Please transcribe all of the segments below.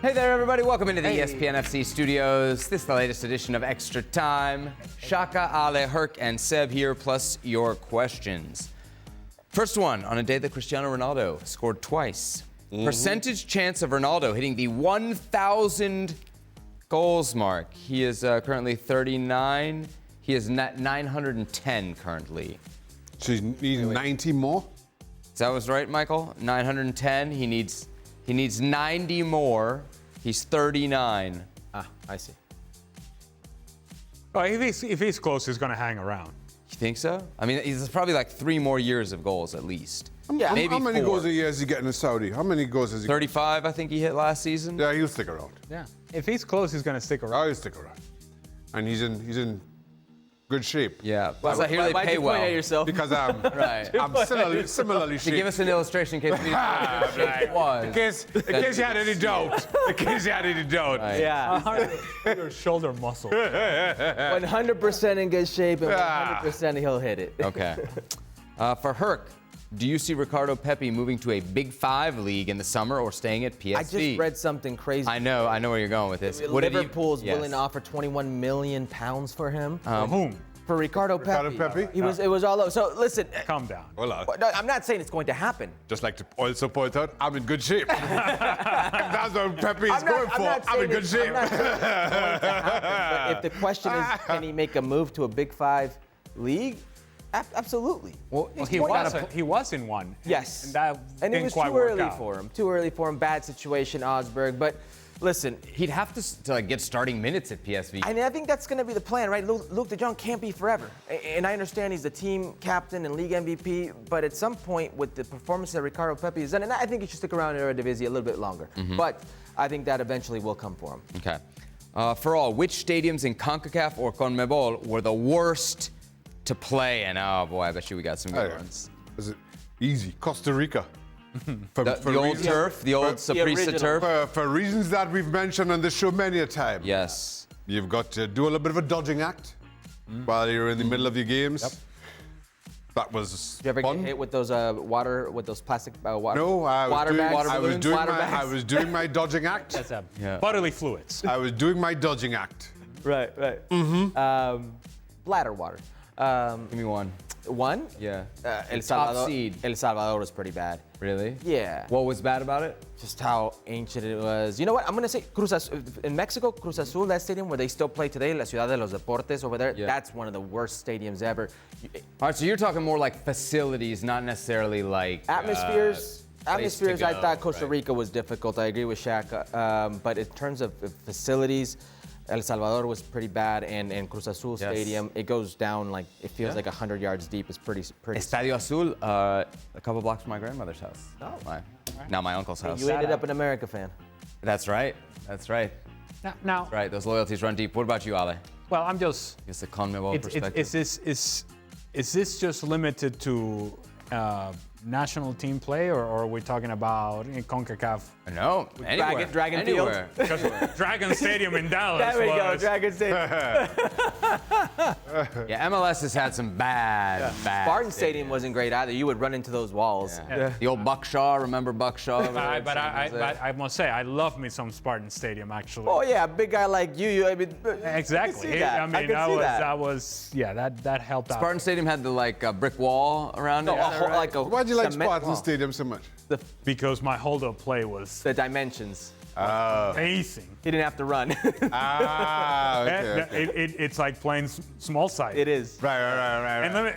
Hey there, everybody. Welcome into the ESPN FC studios. This is the latest edition of Extra Time. Shaka, Ale, Herc, and Seb here, plus your questions. First one, on a day that Cristiano Ronaldo scored twice. Percentage chance of Ronaldo hitting the 1,000 goals mark. He is currently 39. He is 910 currently. So he's needing 90 more? Is that was right, Michael? 910. He needs 90 more. He's 39. I see. Oh, if he's close, he's going to hang around. You think so? I mean, he's probably like 3 more years of goals at least. Yeah. Maybe How many 4. goals a year is he getting in Saudi? How many goals is he 35, I think he hit last season. Yeah, he'll stick around. Yeah. If he's close, he's going to stick around. Oh, he'll stick around. And he's in good shape. Yeah. Plus, I hear they Why'd pay you well. point at yourself? Because I'm Right. similarly To shaped. give us an illustration in case we it was. In case you had any doubt. Right. Yeah. Your shoulder muscle. 100% in good shape and 100% he'll hit it. Okay. For Herc, do you see Ricardo Pepi moving to a Big 5 league in the summer or staying at PSV? I just read something crazy. I know where you're going with this. What did he- Liverpool's Yes. willing to offer 21 million pounds for him. Whom? For Ricardo Pepi. Ricardo Pepi? It was all over. So listen, Calm down. Well, no, I'm not saying it's going to happen. just like to also point out, I'm in good shape. That's what Pepe is going for. I'm in good shape. I'm not saying it's going to happen. But if the question is, can he make a move to a Big 5 league? Absolutely. Well, He was in one. Yes. And that And it didn't was quite too work early out. for him. Too early for him. Bad situation, Osberg. But listen, he'd have to like, get starting minutes at PSV. I think that's going to be the plan, right? Luke de Jong can't be forever. And I understand he's the team captain and league MVP, but at some point with the performance that Ricardo Pepi has done, and I think he should stick around in Eredivisie a little bit longer. But I think that eventually will come for him. Okay. For all, which stadiums in CONCACAF or CONMEBOL were the worst to play in? Oh boy, I bet you we got some good ones. Is it easy? Costa Rica. The old turf, the old Saprissa original. turf. For reasons that we've mentioned on the show many a time. Yes. You've got to do a little bit of a dodging act while you're in the middle of your games. Yep. That was Did you ever fun. get hit with those plastic water? No, water bags. I was doing Water my, bags. I was doing my dodging act. That's Yeah. bodily fluids. I was doing my dodging act. Right. Bladder water. Give me one. One? Yeah. El Top Salvador. seed. El Salvador was pretty bad. Really? Yeah. What was bad about it? Just how ancient it was. You know what? I'm gonna say in Mexico, Cruz Azul, that stadium where they still play today, La Ciudad de los Deportes over there. Yeah. That's one of the worst stadiums ever. All right, so you're talking more like facilities, not necessarily like Atmospheres. place to I go, thought Costa right. Rica was difficult. I agree with Shaq. But in terms of facilities, El Salvador was pretty bad, and Cruz Azul Yes. Stadium, it goes down like it feels Yeah. like 100 yards deep. It's pretty. Estadio Azul, a couple blocks from my grandmother's house. Oh. Now my uncle's house. You ended up an America fan. That's right. That's right. Now, Right. Those loyalties run deep. What about you, Ale? well, I'm just. It's the CONMEBOL perspective. Is this just limited to national team play, or are we talking about in CONCACAF? No, anywhere. Dragon Field. anywhere. Because Dragon Stadium in Dallas There we go, was. Dragon Stadium. Yeah, MLS has had some bad. Spartan Stadium wasn't great either. You would run into those walls. Yeah. The old Buckshaw, remember Buckshaw? But I must say, I love me some Spartan Stadium, actually. Oh yeah, a big guy like you. I mean, Exactly. I can see that. I mean, I can see that. that helped out. Spartan Stadium had the brick wall around No, it. like a Why do you like cement Spartan wall. Stadium so much? Because my hold-up play was The dimensions. amazing. He didn't have to run. Okay. It's like playing small side. It is. Right. And let me,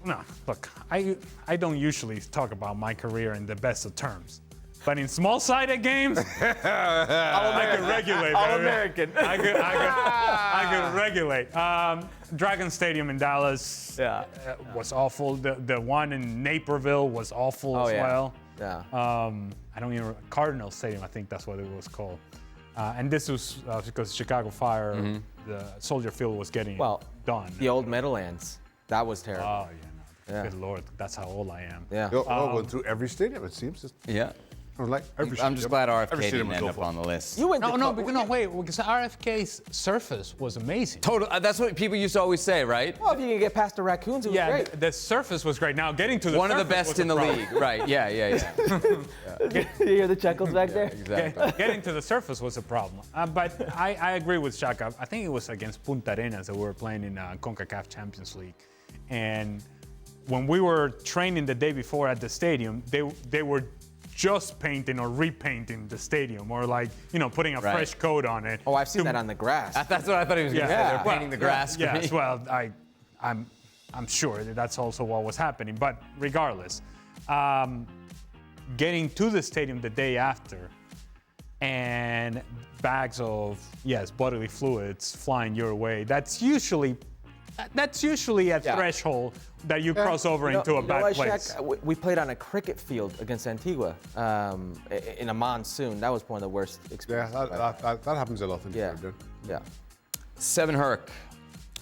no, look, I don't usually talk about my career in the best of terms. But in small-sided games, I could regulate. All baby. American. I could regulate. Dragon Stadium in Dallas was awful. The one in Naperville was awful as well. Yeah. I don't even Cardinal Stadium. I think that's what it was called. And this was because Chicago Fire, the Soldier Field was getting done. The old Meadowlands. That was terrible. Oh yeah, no. Good Lord, that's how old I am. Yeah. Went through every stadium, it seems. Yeah. Like I'm just glad RFK every stadium didn't we end go up for. on the list. You went No, to no, because RFK's surface was amazing. Total. That's what people used to always say, right? Well, if you can get past the raccoons, it was Yeah, great. the surface was great. Now getting to the One of the surface best was in the a problem. league, right? Yeah. You hear the chuckles back there? Exactly. Getting to the surface was a problem. But I agree with Shaka. I think it was against Punta Arenas that we were playing in CONCACAF Champions League. And when we were training the day before at the stadium, they were just painting or repainting the stadium or putting a Right. fresh coat on it. Oh, I've seen that on the grass. That's what I thought he was going to say. They're painting the grass. Yes, green. well, I'm sure that's also what was happening. But regardless, getting to the stadium the day after and bags of bodily fluids flying your way, that's usually a threshold that you cross over into a bad place. Shaq? We played on a cricket field against Antigua in a monsoon. That was one of the worst Yeah, experiences. that happens a lot in the Yeah. Caribbean. Yeah. Seven Herc,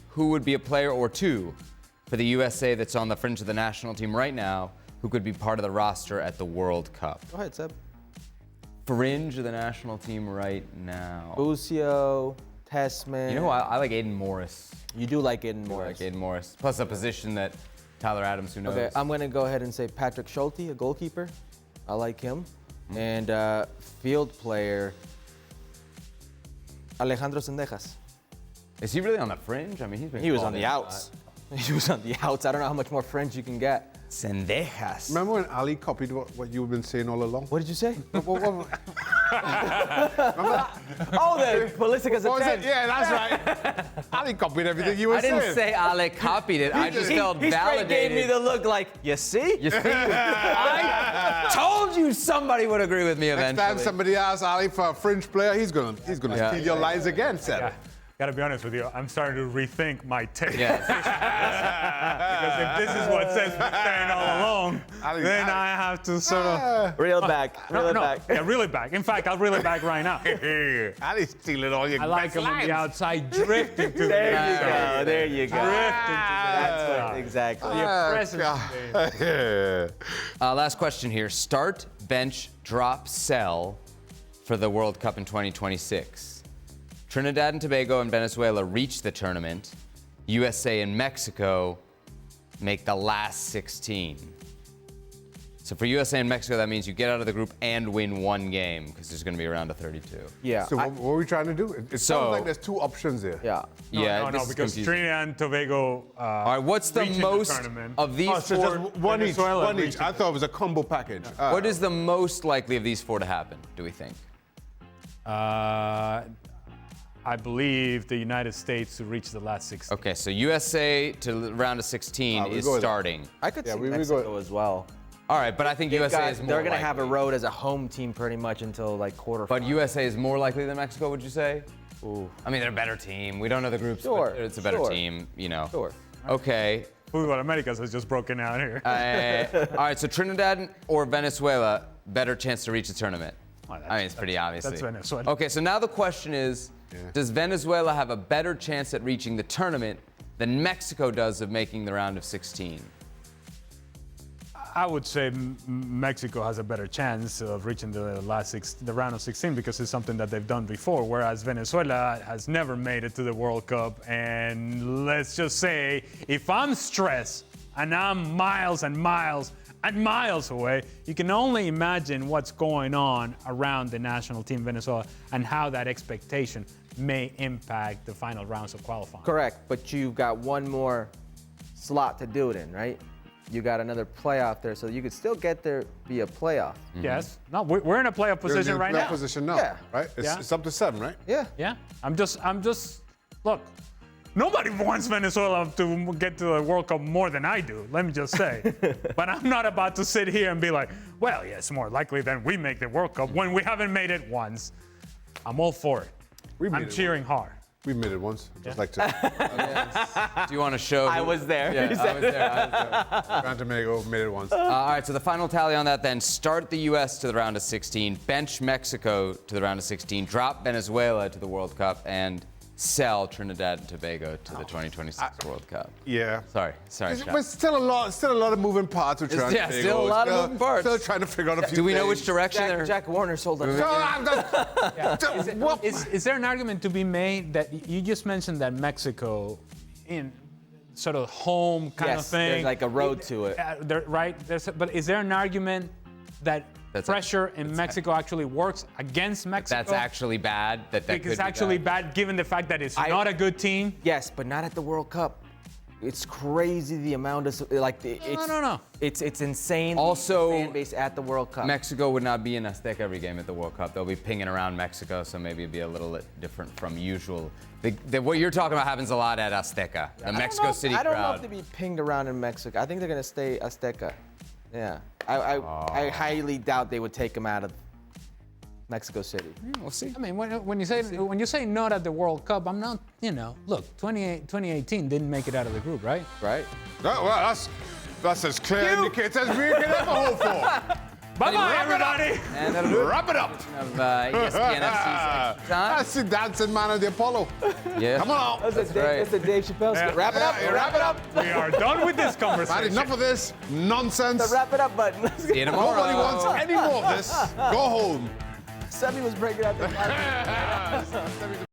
who would be a player or two for the USA that's on the fringe of the national team right now, who could be part of the roster at the World Cup? Go ahead, Seb. Fringe of the national team right now. Busio, Tessman. You know who I like? Aiden Morris. You do like Aiden I Morris. like Aiden Morris. Plus a position that Tyler Adams, who knows? Okay, I'm going to go ahead and say Patrick Schulte, a goalkeeper. I like him. And field player, Alejandro Sendejas. Is he really on the fringe? I mean, He was called on the in a outs. He was on the outs. I don't know how much more fringe you can get. lot. Sendejas. Remember when Ali copied what you've been saying all along? What did you say? What Oh, the ballisticas was at it? 10. Yeah, that's right. Ali copied everything you were I didn't saying. say Ale copied it. I just felt He straight validated. gave me the look like, you see? You see? I told you somebody would agree with me Next eventually. time somebody asks Ali for a fringe player, he's gonna Yeah. steal your lines again, Seb. Yeah. Gotta be honest with you, I'm starting to rethink my take. Yes. Because if this is what Seb's been saying all along, then I have to sort of. Reel it back. Reel it back. Yeah, reel it back. In fact, I'll reel it back right now. Ali's stealing all your I like best him on lines. the outside, drifting to the There you inside. go. There you go. Drifting That's to what, exactly. the presence. Last question here. Start, bench, drop, sell for the World Cup in 2026. Trinidad and Tobago and Venezuela reach the tournament. USA and Mexico make the last 16. So for USA and Mexico, that means you get out of the group and win one game because there's going to be a round of 32. Yeah. So what are we trying to do? It So- sounds like there's two options there. Yeah. Yeah, No, this is because confusing. Trinidad and Tobago. All right, what's the reaching most tournament. of these Oh, so four? just one each. Venezuela One each. reaching I thought it was a combo package. What is the most likely of these four to happen, do we think? I believe the United States to reach the last 16. Okay, so USA to the round of 16 we is go with that. starting. I could Yeah, see we go- Mexico as well. All right, but I think USA is more They're going to have a likely. road as a home team pretty much until like quarterfinals. But USA is more likely than Mexico, would you say? Ooh. I mean, they're a better team. We don't know the groups, Sure, but it's a better sure. team, you know. Sure. Okay. Football Americas has just broken out here. All right, so Trinidad or Venezuela, better chance to reach the tournament. Well, I mean, it's pretty obvious. that's Venezuela. Okay, so now the question is, does Venezuela have a better chance at reaching the tournament than Mexico does of making the round of 16? I would say Mexico has a better chance of reaching the round of 16 because it's something that they've done before, whereas Venezuela has never made it to the World Cup. And let's just say, if I'm stressed and I'm miles and miles and miles away, you can only imagine what's going on around the national team Venezuela and how that expectation may impact the final rounds of qualifying. Correct, but you've got one more slot to do it in, right? You got another playoff there, so you could still get there via playoff. Yes. No, we're in a playoff You're in position the right playoff now. position now, Yeah. right? Yeah. It's up to 7, right? Yeah. Yeah, I'm just, look, nobody wants Venezuela to get to the World Cup more than I do, let me just say. But I'm not about to sit here and be like, well, yeah, it's more likely than we make the World Cup when we haven't made it once. I'm all for it. We made I'm it cheering hard. We made it once, just like to. Do you want to show? I was there. Yeah, I was there. Gran Tobago made it once. All right, so the final tally on that then, start the U.S. to the round of 16, bench Mexico to the round of 16, drop Venezuela to the World Cup, and sell Trinidad and Tobago to the 2026 World Cup. Yeah. Sorry, But still a lot of moving parts with Trinidad and Tobago. Still a lot of moving parts. Still trying to figure out a few Do we know things. which direction they're... Jack Warner sold us. Is there an argument to be made that you just mentioned that Mexico, in sort of home kind of thing, there's like a road to it. Right? But is there an argument that pressure in Mexico actually works against Mexico? That's actually bad. That could be it's actually bad given the fact that it's not a good team. Yes, but not at the World Cup. It's crazy the amount of No. It's insane. Also, the fan base at the World Cup. Mexico would not be in Azteca every game at the World Cup. They'll be pinging around Mexico, so maybe it'd be a little different from usual. What you're talking about happens a lot at Azteca, the Mexico City crowd. I don't know if they'd be pinged around in Mexico. I think they're gonna stay Azteca. Yeah, I highly doubt they would take them out of Mexico City. We'll see. I mean, when you say not at the World Cup, I'm not. Look, 2018 didn't make it out of the group, right? Right. Well, that's as clear indicator as we can ever hope for. Bye-bye, everybody. And Wrap it up. of ESPN FC's Extra Time. That's the dancing man of the Apollo. Yeah. Come on. That's right. the Dave Chappelle skit. Wrap it up. Wrap it up. We are done with this Man, conversation. enough of this nonsense. The wrap it up button. See you tomorrow. Nobody wants any more of this. Go home. Sebby was breaking out the